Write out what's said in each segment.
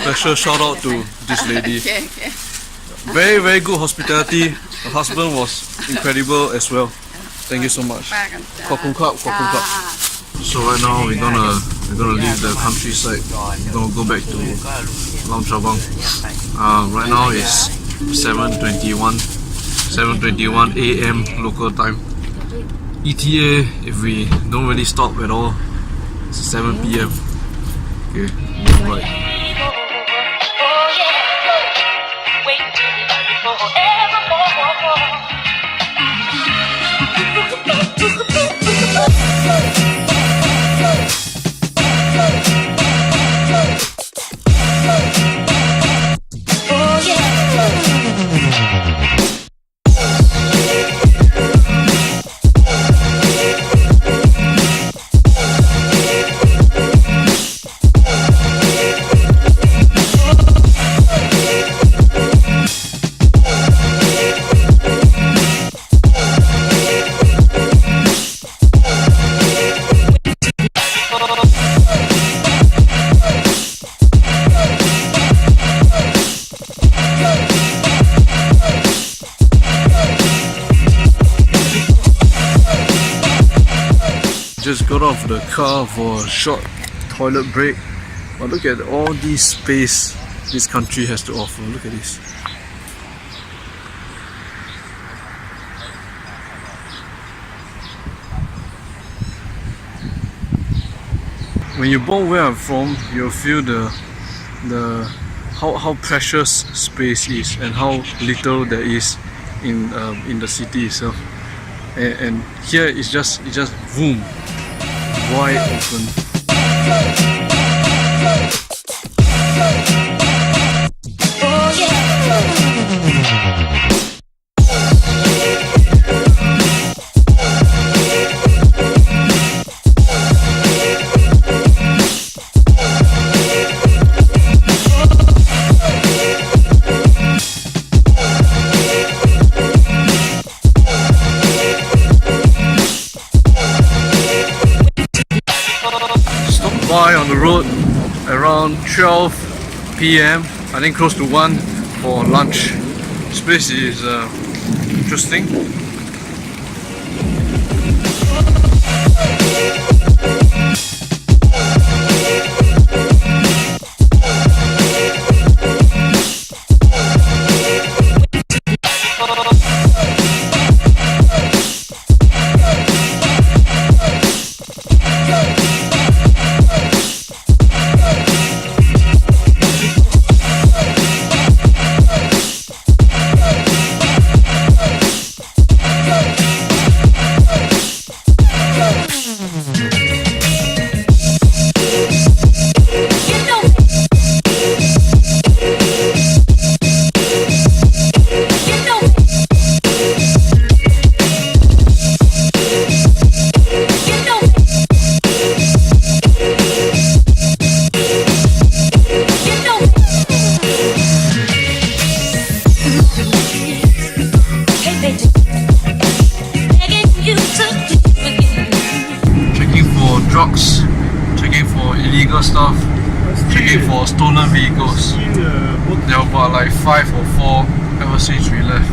special shout out to this lady. Okay. Very, very good hospitality. Her husband was incredible as well. Thank you so much. Kokung Cup. So right now we're gonna leave the countryside. We're gonna go back to Lam Chabang. Right now it's 7:21 AM local time. ETA, if we don't really stop at all, it's 7 PM. Okay, right. Just got off the car for a short toilet break, but look at all this space this country has to offer. Look at this. When you're born where I'm from, you'll feel how precious space is and how little there is in the city itself. And here it's just boom, wide open. By on the road around 12 PM, I think close to 1 for lunch. This place is interesting. Drugs, checking for illegal stuff, checking for stolen vehicles. There were about like 5 or 4 ever since we left.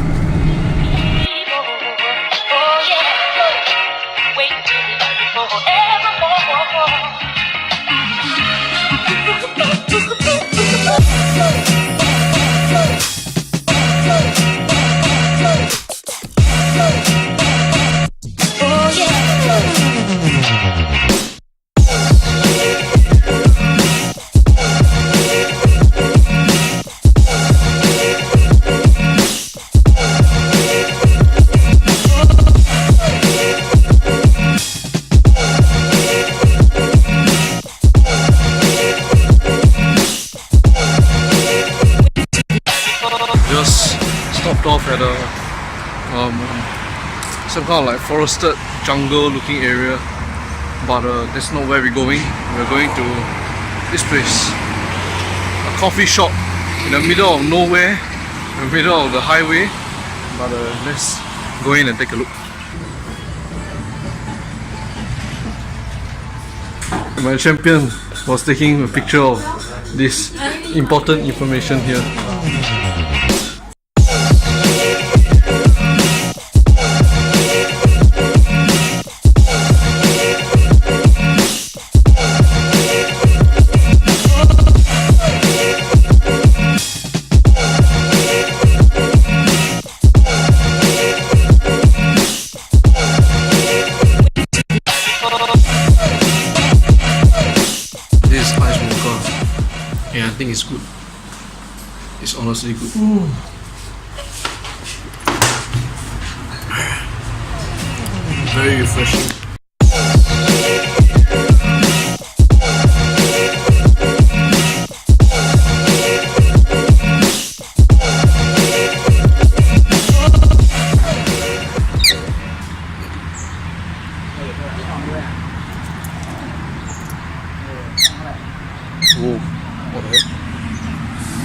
Just stopped off at a some kind of like forested jungle looking area, but that's not where we're going. We're going to this place, a coffee shop in the middle of nowhere, in the middle of the highway, but let's go in and take a look. My champion was taking a picture of this important information here. This ice mocha, yeah, I think it's good. It's honestly good. Very refreshing. Whoa, what the heck?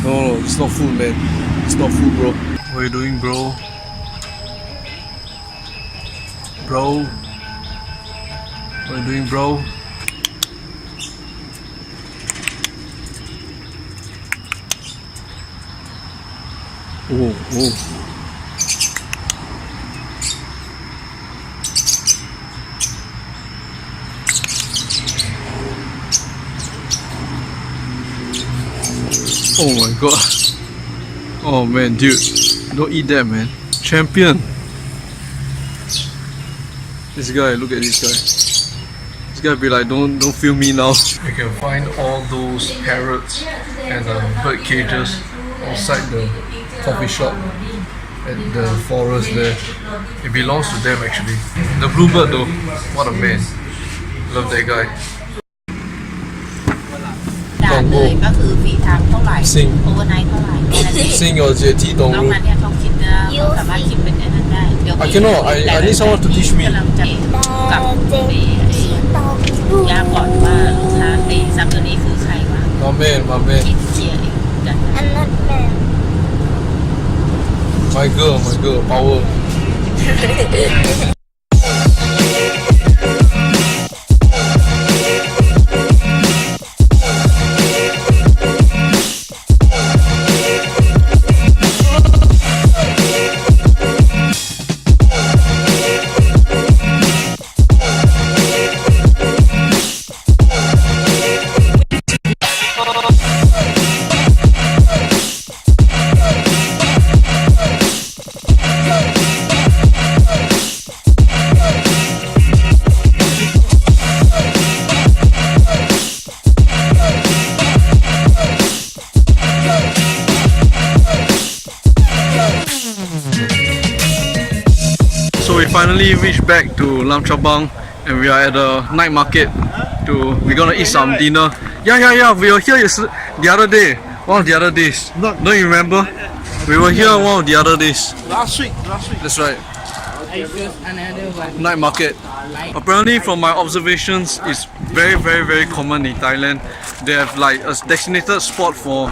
No, it's not food, man. It's not food, bro. What are you doing, bro? Bro? What are you doing, bro? Whoa, whoa. Oh my god. Oh man, dude. Don't eat that, man. Champion. This guy, look at this guy. This guy be like, don't film me now. You can find all those parrots and bird cages outside the coffee shop at the forest there. It belongs to them actually. The bluebird though, what a man. Love that guy. ด่านเลยก็คือฟรีไทม์เท่าไหร่ Sing โอเวอร์ไนท์เท่าไหร่แค่นั้นเอง Sing your JT ตรง นอก นู้น นั้นเนี่ยเขาคิดนะเขาสามารถคิดเป็นอันนั้นได้เดี๋ยว I cannot. I need someone to teach me. กำลังจะกับยากก่อนว่าลูกค้าไอ้ซัมเดอร์นี้คือใครวะ My man, my man. คิดเจียเองกัน My girl, power. So we finally reached back to Lam Chabang and we are at the night market. We're gonna eat some dinner. Yeah. We were here the other day. One of the other days. Don't you remember? We were here one of the other days. Last week. That's right. Night market. Apparently, from my observations, it's very common in Thailand. They have like a designated spot for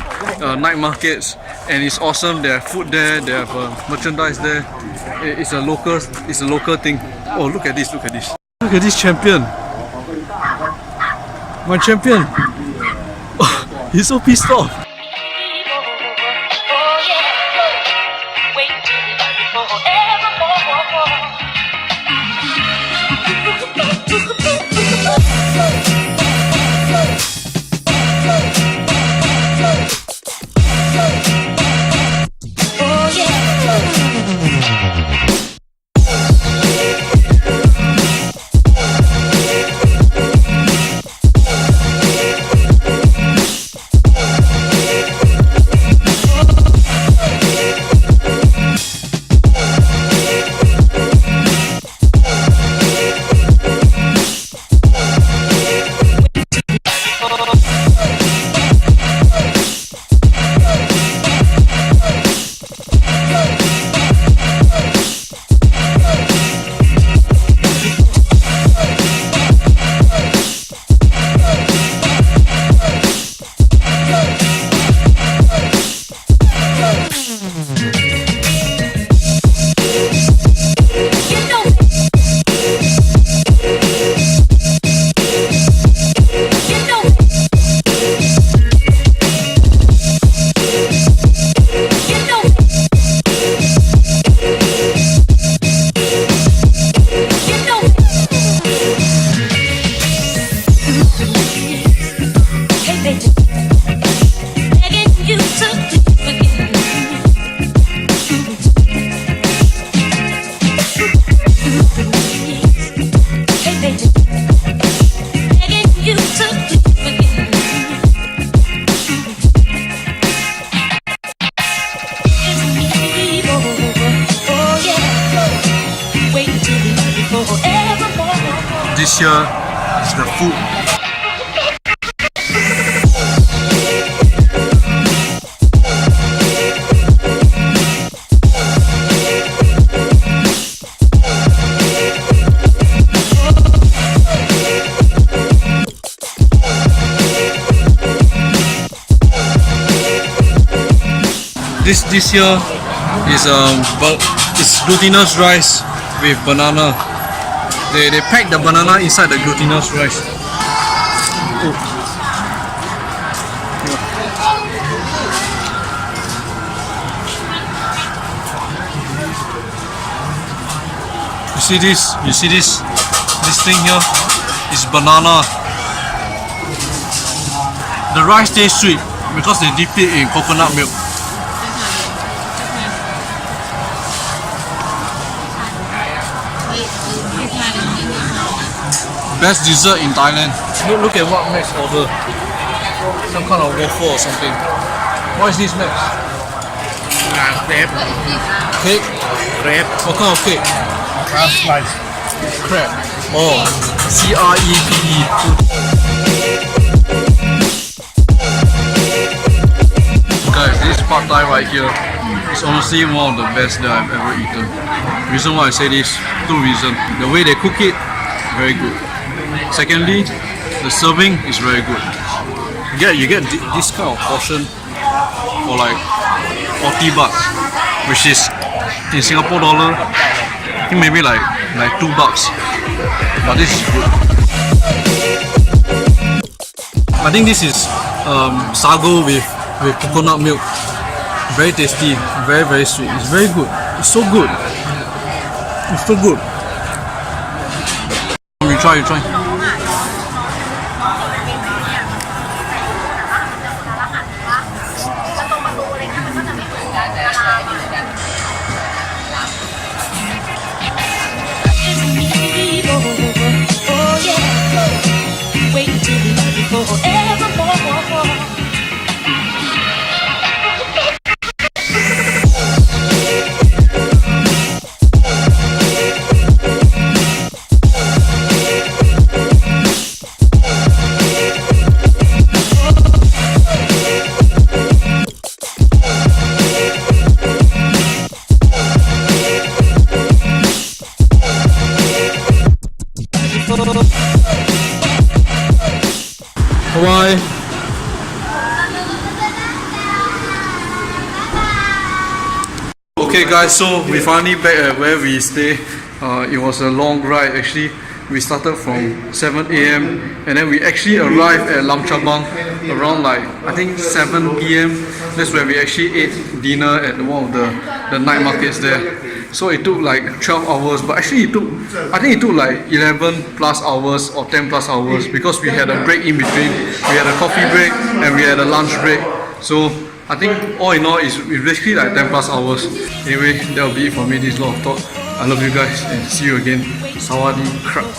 night markets, and it's awesome. They have food there. They have merchandise there. It's a local thing. Oh, look at this! Look at this champion! My champion! Oh, he's so pissed off. this here is the food. This here is it's glutinous rice with banana. They pack the banana inside the glutinous rice. Oh. You see this? You see this? This thing here is banana. The rice tastes sweet because they dip it in coconut milk. Best dessert in Thailand. Look at what Max ordered. Some kind of waffle or something. What is this, Max? Crepe. Cake? Crepe. What kind of cake? Crab slice. Crab. Oh, C-R-E-P-E. Guys, this pad thai right here is honestly one of the best that I've ever eaten. Reason why I say this, two reasons. The way they cook it, very good. Secondly, the serving is very good. You get this kind of portion for like 40 baht, which is in Singapore dollar, I think maybe like $2. But this is good. I think this is sago with coconut milk. Very tasty, very sweet. It's very good. It's so good. It's so good. You try. Bye. Okay guys, so we finally back at where we stay. It was a long ride actually. We started from 7 AM and then we actually arrived at Lam Chabang around like I think 7 PM. That's where we actually ate dinner at one of the night markets there. So it took like 12 hours, but actually I think it took like 11 plus hours or 10 plus hours because we had a break in between. We had a coffee break and we had a lunch break. So I think all in all it's basically like 10 plus hours. Anyway, that'll be it for me. This is a lot of talk. I love you guys and see you again. Sawadee krap.